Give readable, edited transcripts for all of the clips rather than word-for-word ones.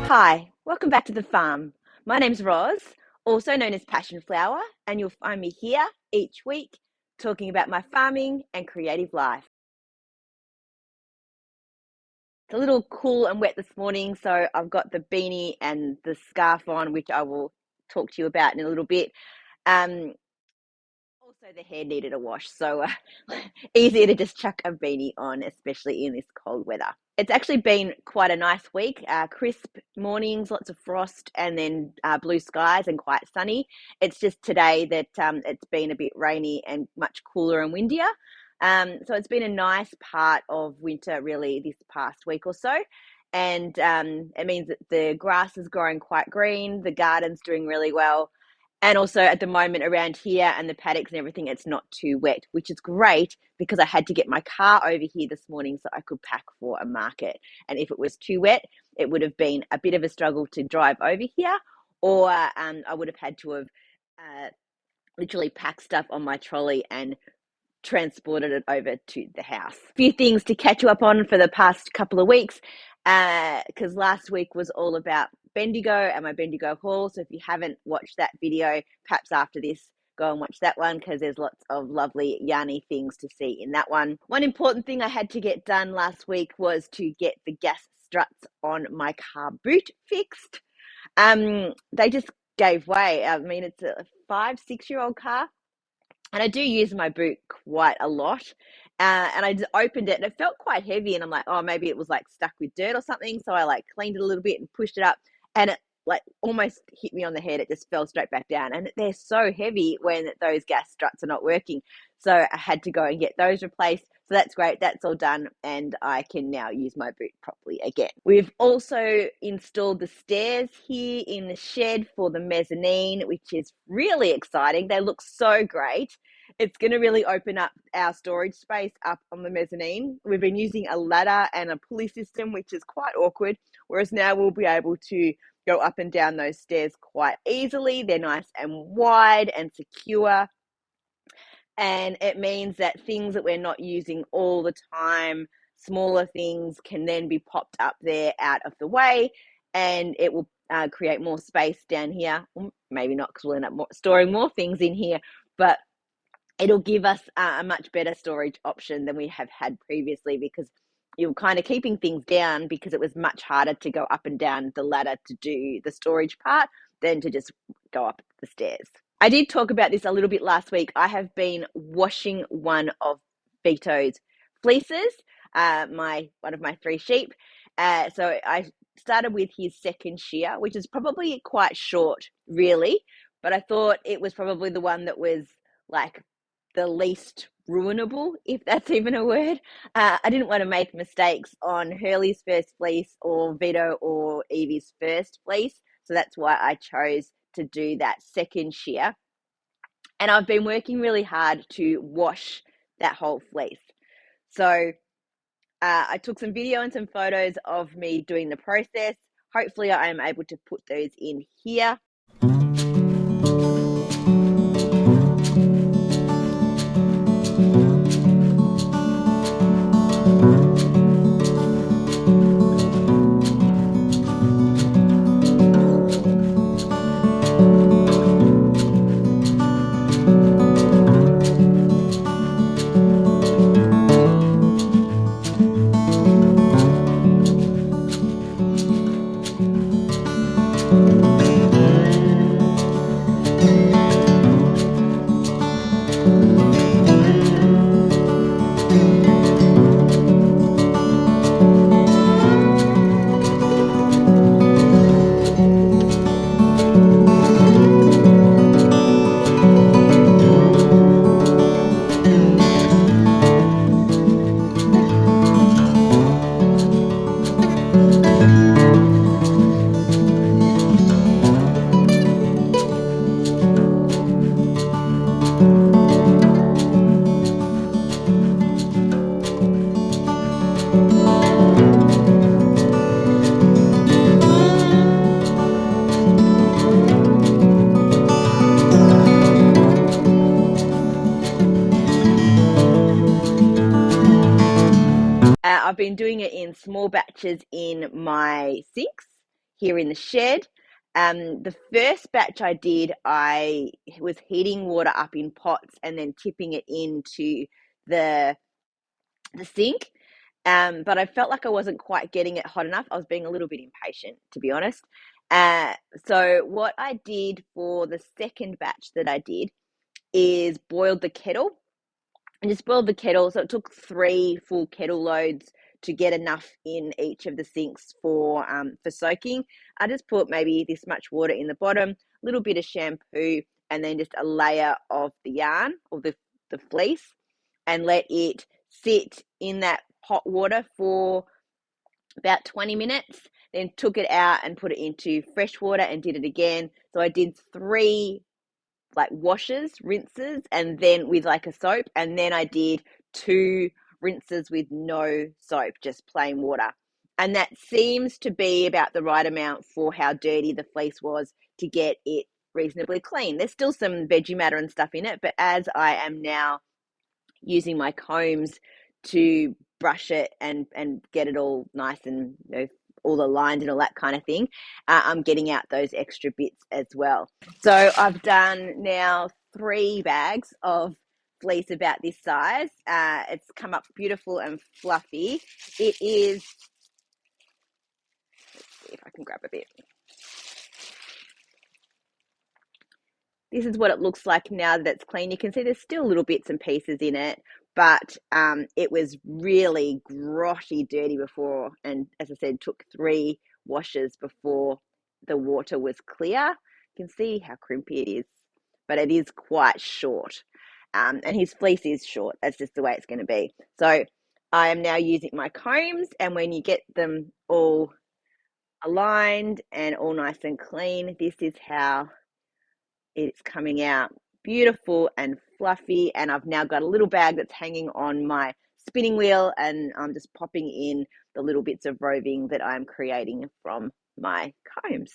Hi, welcome back to the farm. My name's Roz, also known as Passion Flower, and you'll find me here each week talking about my farming and creative life. It's a little cool and wet this morning, so I've got the beanie and the scarf on, which I will talk to you about in a little bit. Also, the hair needed a wash, so easier to just chuck a beanie on, especially in this cold weather. It's actually been quite a nice week. Crisp mornings, lots of frost, and then blue skies and quite sunny. It's just today that it's been a bit rainy and much cooler and windier. So it's been a nice part of winter, really, this past week or so. And it means that the grass is growing quite green, the garden's doing really well. And also at the moment around here and the paddocks and everything, it's not too wet, which is great because I had to get my car over here this morning so I could pack for a market. And if it was too wet, it would have been a bit of a struggle to drive over here, or I would have had to have literally packed stuff on my trolley and transported it over to the house. A few things to catch you up on for the past couple of weeks, because last week was all about Bendigo and my Bendigo haul. So if you haven't watched that video, perhaps after this, go and watch that one because there's lots of lovely yarny things to see in that one. One important thing I had to get done last week was to get the gas struts on my car boot fixed. They just gave way. I mean, it's a 5-6-year-old car, and I do use my boot quite a lot. And I just opened it and it felt quite heavy. And I'm like, oh, maybe it was like stuck with dirt or something. So I cleaned it a little bit and pushed it up, and it almost hit me on the head. It just fell straight back down. And they're so heavy when those gas struts are not working. So I had to go and get those replaced. So that's great. That's all done. And I can now use my boot properly again. We've also installed the stairs here in the shed for the mezzanine, which is really exciting. They look so great. It's going to really open up our storage space up on the mezzanine. We've been using a ladder and a pulley system, which is quite awkward, whereas now we'll be able to go up and down those stairs quite easily. They're nice and wide and secure. And it means that things that we're not using all the time, smaller things, can then be popped up there out of the way, and it will create more space down here. Well, maybe not, because we'll end up storing more things in here, but it'll give us a much better storage option than we have had previously, because you're kind of keeping things down because it was much harder to go up and down the ladder to do the storage part than to just go up the stairs. I did talk about this a little bit last week. I have been washing one of Vito's fleeces, one of my 3 sheep. So I started with his second shear, which is probably quite short, really, but I thought it was probably the one that was the least ruinable, if that's even a word. I didn't want to make mistakes on Hurley's first fleece or Vito or Evie's first fleece, so that's why I chose to do that second shear. And I've been working really hard to wash that whole fleece. So I took some video and some photos of me doing the process. Hopefully I am able to put those in here. I've been doing it in small batches in my sinks here in the shed. The first batch I did, I was heating water up in pots and then tipping it into the sink. But I felt like I wasn't quite getting it hot enough. I was being a little bit impatient, to be honest. Uh, so what I did for the second batch that I did is boiled the kettle. And just boiled the kettle. So it took 3 full kettle loads to get enough in each of the sinks for soaking. I just put maybe this much water in the bottom, a little bit of shampoo, and then just a layer of the yarn or the fleece, and let it sit in that hot water for about 20 minutes. Then took it out and put it into fresh water and did it again. So I did 3 like washes, rinses, and then with like a soap, and then I did 2 rinses with no soap, just plain water. And that seems to be about the right amount for how dirty the fleece was to get it reasonably clean. There's still some veggie matter and stuff in it, but as I am now using my combs to brush it and get it all nice and all aligned and all that kind of thing, I'm getting out those extra bits as well. So I've done now 3 bags of fleece about this size. It's come up beautiful and fluffy. It is, let's see if I can grab a bit. This is what it looks like now that it's clean. You can see there's still little bits and pieces in it, but it was really grotty dirty before. And as I said, took 3 washes before the water was clear. You can see how crimpy it is, but it is quite short. And his fleece is short. That's just the way it's going to be. So I am now using my combs, and when you get them all aligned and all nice and clean, this is how it's coming out beautiful and fluffy. And I've now got a little bag that's hanging on my spinning wheel, and I'm just popping in the little bits of roving that I'm creating from my combs.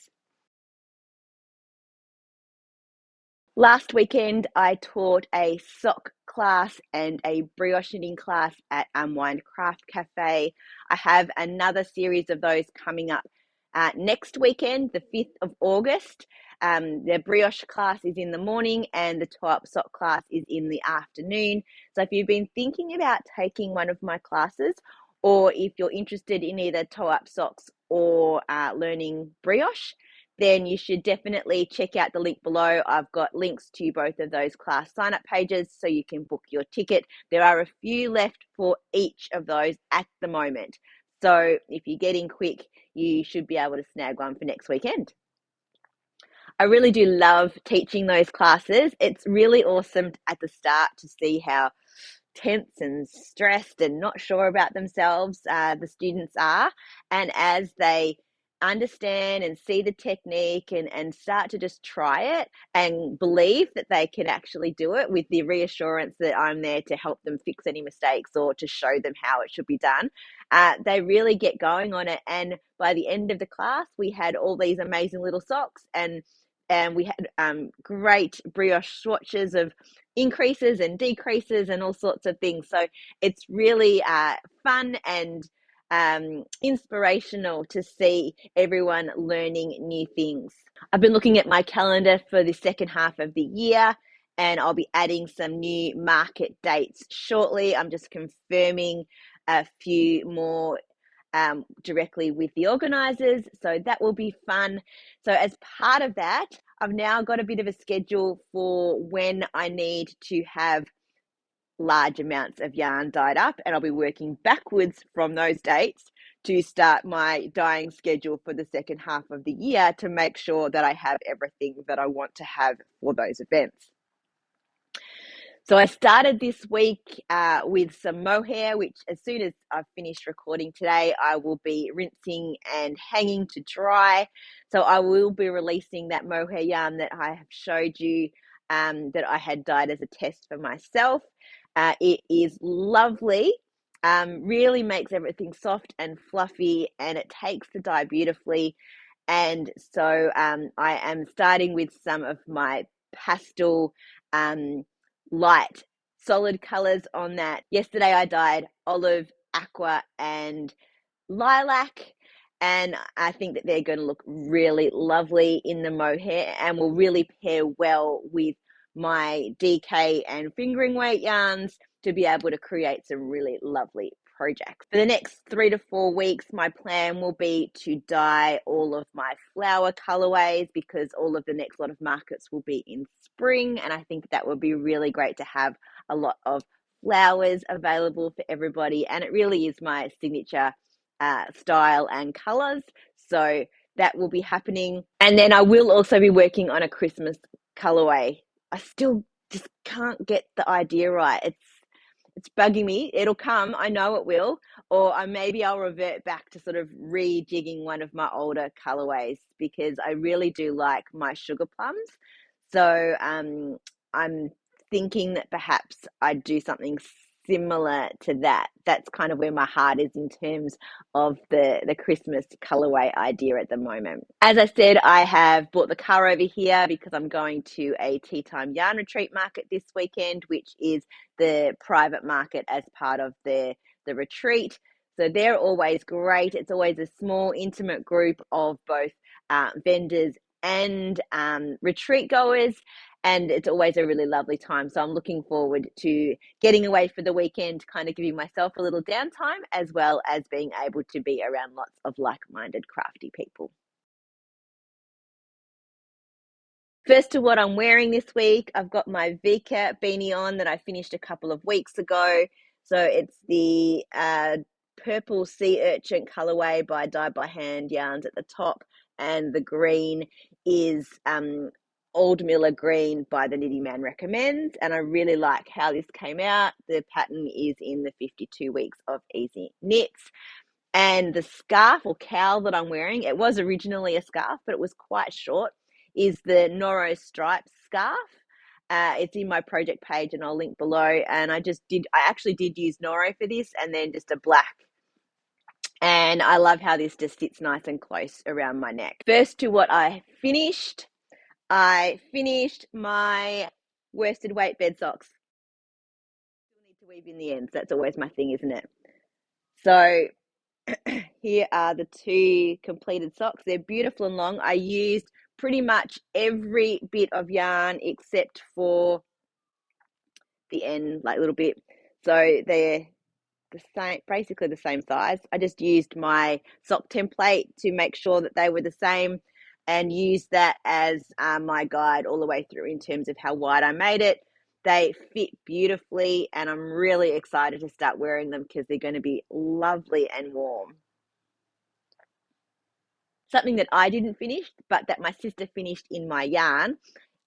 Last weekend, I taught a sock class and a brioche knitting class at Unwind Craft Cafe. I have another series of those coming up next weekend, the 5th of August. The brioche class is in the morning and the toe-up sock class is in the afternoon. So if you've been thinking about taking one of my classes, or if you're interested in either toe-up socks or learning brioche, then you should definitely check out the link below. I've got links to both of those class sign-up pages so you can book your ticket. There are a few left for each of those at the moment. So if you get in quick, you should be able to snag one for next weekend. I really do love teaching those classes. It's really awesome at the start to see how tense and stressed and not sure about themselves the students are. And as they understand and see the technique and start to just try it and believe that they can actually do it with the reassurance that I'm there to help them fix any mistakes or to show them how it should be done, they really get going on it. And by the end of the class, we had all these amazing little socks, and we had great brioche swatches of increases and decreases and all sorts of things. So it's really fun and inspirational to see everyone learning new things. I've been looking at my calendar for the second half of the year, and I'll be adding some new market dates shortly. I'm just confirming a few more directly with the organisers, so that will be fun. So as part of that, I've now got a bit of a schedule for when I need to have large amounts of yarn dyed up, and I'll be working backwards from those dates to start my dyeing schedule for the second half of the year to make sure that I have everything that I want to have for those events. So I started this week with some mohair, which as soon as I've finished recording today, I will be rinsing and hanging to dry. So I will be releasing that mohair yarn that I have showed you that I had dyed as a test for myself. It is lovely, really makes everything soft and fluffy, and it takes the dye beautifully. And so I am starting with some of my pastel light solid colors on that. Yesterday I dyed olive, aqua, and lilac, and I think that they're going to look really lovely in the mohair and will really pair well with my DK and fingering weight yarns to be able to create some really lovely projects. For the next 3 to 4 weeks, my plan will be to dye all of my flower colorways because all of the next lot of markets will be in spring, and I think that would be really great to have a lot of flowers available for everybody, and it really is my signature style and colors. So that will be happening. And then I will also be working on a Christmas colorway. I still just can't get the idea right. It's bugging me. It'll come. I know it will. Or maybe I'll revert back to sort of rejigging one of my older colorways because I really do like my sugar plums. So I'm thinking that perhaps I'd do something similar to that. That's kind of where my heart is in terms of the Christmas colorway idea at the moment. As I said, I have brought the car over here because I'm going to a Tea Time Yarn Retreat market this weekend, which is the private market as part of the retreat. So they're always great. It's always a small, intimate group of both vendors and retreat goers, and it's always a really lovely time. So I'm looking forward to getting away for the weekend, kind of giving myself a little downtime, as well as being able to be around lots of like-minded crafty people. First to what I'm wearing this week, I've got my Vika beanie on that I finished a couple of weeks ago. So it's the purple sea urchin colorway by Dye by Hand yarns at the top, and the green is Old Miller green by the Knitting Man Recommends, and I really like how this came out. The pattern is in the 52 weeks of easy knits. And the scarf or cowl that I'm wearing, it was originally a scarf, but it was quite short, is the Noro Stripes scarf. It's in my project page and I'll link below. And I actually did use Noro for this, and then just a black. And I love how this just sits nice and close around my neck. First to what I finished my worsted weight bed socks. Still need to weave in the ends. That's always my thing, isn't it? So here are the 2 completed socks. They're beautiful and long. I used pretty much every bit of yarn except for the end, like little bit. So they're the same, basically the same size. I just used my sock template to make sure that they were the same and used that as my guide all the way through in terms of how wide I made it. They fit beautifully, and I'm really excited to start wearing them because they're going to be lovely and warm. Something that I didn't finish, but that my sister finished in my yarn,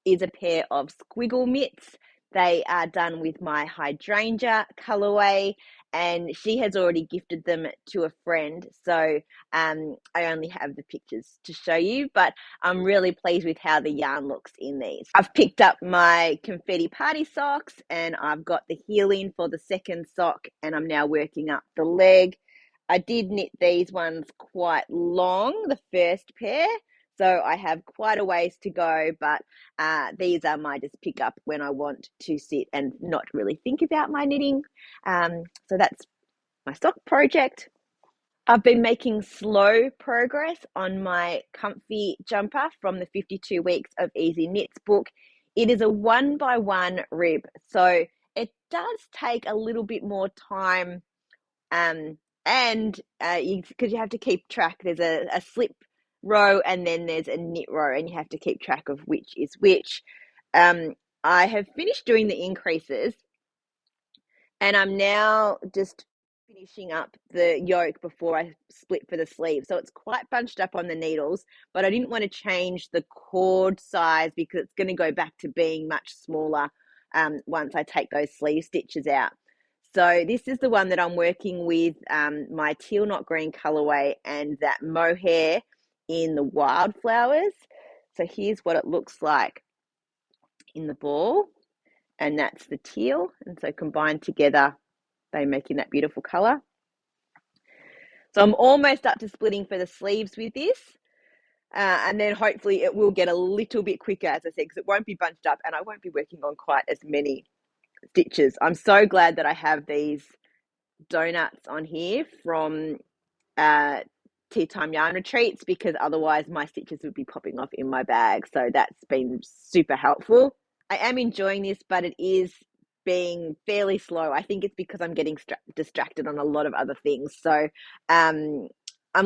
is a pair of squiggle mitts. They are done with my hydrangea colorway, and she has already gifted them to a friend. So I only have the pictures to show you, but I'm really pleased with how the yarn looks in these. I've picked up my confetti party socks, and I've got the heel in for the second sock, and I'm now working up the leg. I did knit these ones quite long, the first pair, so I have quite a ways to go, but these are my just pick up when I want to sit and not really think about my knitting. So that's my sock project. I've been making slow progress on my comfy jumper from the 52 Weeks of Easy Knits book. It is a 1x1 rib, so it does take a little bit more time, and because you have to keep track. There's a slip row and then there's a knit row, and you have to keep track of which is which. I have finished doing the increases, and I'm now just finishing up the yoke before I split for the sleeve. So it's quite bunched up on the needles, but I didn't want to change the cord size because it's going to go back to being much smaller once I take those sleeve stitches out. So this is the one that I'm working with, my teal knot green colorway and that mohair in the wildflowers. So here's what it looks like in the ball, and that's the teal. And so combined together, they're making that beautiful color. So I'm almost up to splitting for the sleeves with this. And then hopefully it will get a little bit quicker, as I said, because it won't be bunched up and I won't be working on quite as many stitches. I'm so glad that I have these donuts on here from tea time yarn retreats, because otherwise my stitches would be popping off in my bag. So that's been super helpful. I am enjoying this, but it is being fairly slow. I think it's because I'm getting distracted on a lot of other things. So I'm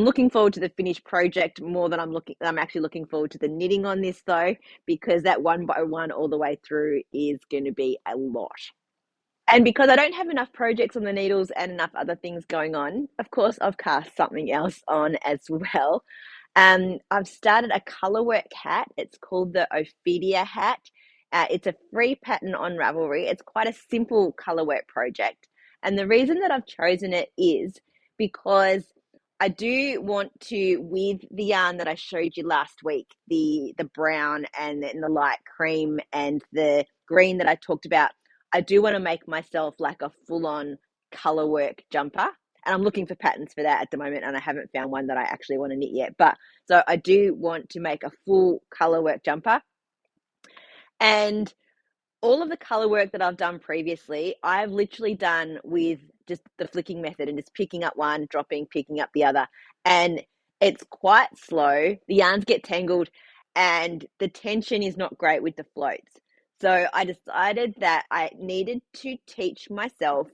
looking forward to the finished project more than I'm actually looking forward to the knitting on this, though, because that one by one all the way through is going to be a lot. And because I don't have enough projects on the needles and enough other things going on, of course, I've cast something else on as well. I've started a colorwork hat. It's called the Ophidia hat. It's a free pattern on Ravelry. It's quite a simple colorwork project. And the reason that I've chosen it is because I do want to, with the yarn that I showed you last week, the brown and then the light cream and the green that I talked about, I do want to make myself like a full-on colorwork jumper. And I'm looking for patterns for that at the moment, and I haven't found one that I actually want to knit yet. But so I do want to make a full colorwork jumper. And all of the color work that I've done previously, I've literally done with just the flicking method and just picking up one, dropping, picking up the other. And it's quite slow. The yarns get tangled and the tension is not great with the floats. So I decided that I needed to teach myself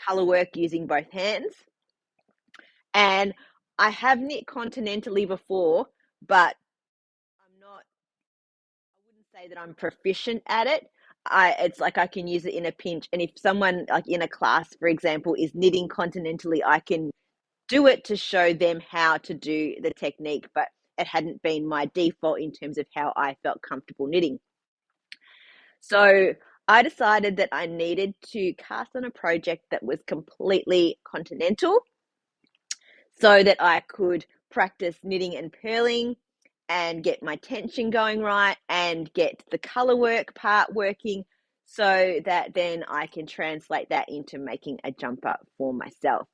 color work using both hands. And I have knit continentally before, but I wouldn't say that I'm proficient at it. It's like I can use it in a pinch. And if someone like in a class, for example, is knitting continentally, I can do it to show them how to do the technique, but it hadn't been my default in terms of how I felt comfortable knitting. So I decided that I needed to cast on a project that was completely continental so that I could practice knitting and purling and get my tension going right and get the color work part working, so that then I can translate that into making a jumper for myself.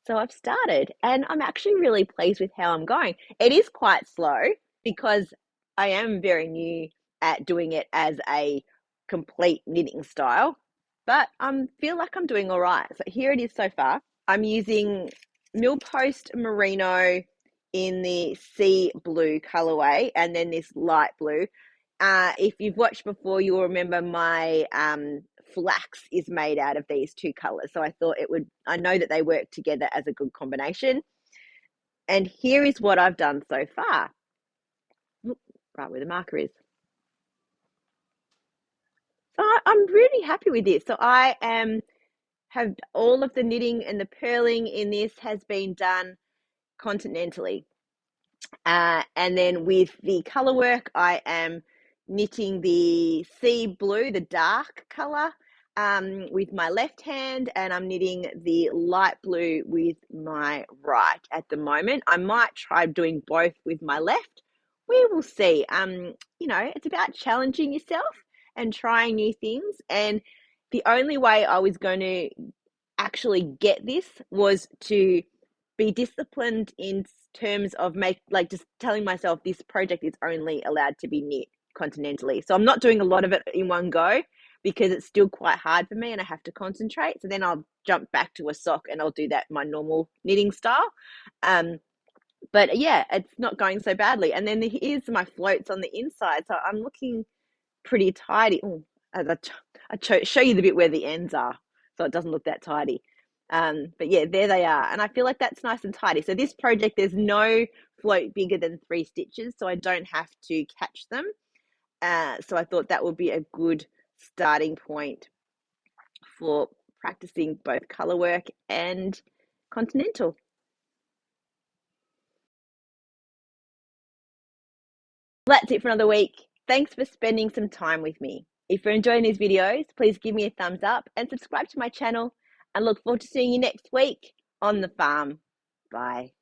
So I've started and I'm actually really pleased with how I'm going. It is quite slow because I am very new at doing it as a complete knitting style, but I feel like I'm doing all right. So here it is so far. I'm using Millpost Merino in the sea blue colorway, and then this light blue. If you've watched before, you'll remember my flax is made out of these two colors. So I thought I know that they work together as a good combination. And here is what I've done so far. Right where the marker is. So I'm really happy with this. So I have all of the knitting and the purling in this has been done continentally. And then with the color work, I am knitting the sea blue, the dark color, with my left hand, and I'm knitting the light blue with my right at the moment. I might try doing both with my left. We will see. It's about challenging yourself and trying new things. And the only way I was going to actually get this was to be disciplined in terms of just telling myself this project is only allowed to be knit continentally. So I'm not doing a lot of it in one go because it's still quite hard for me and I have to concentrate. So then I'll jump back to a sock and I'll do that my normal knitting style. But yeah, it's not going so badly. And then here's my floats on the inside. So I'm looking pretty tidy. Oh, as I show you the bit where the ends are, so it doesn't look that tidy. But yeah, there they are. And I feel like that's nice and tidy. So this project, there's no float bigger than 3 stitches, so I don't have to catch them. So I thought that would be a good starting point for practicing both color work and continental. That's it for another week. Thanks for spending some time with me. If you're enjoying these videos, please give me a thumbs up and subscribe to my channel, and look forward to seeing you next week on the farm. Bye.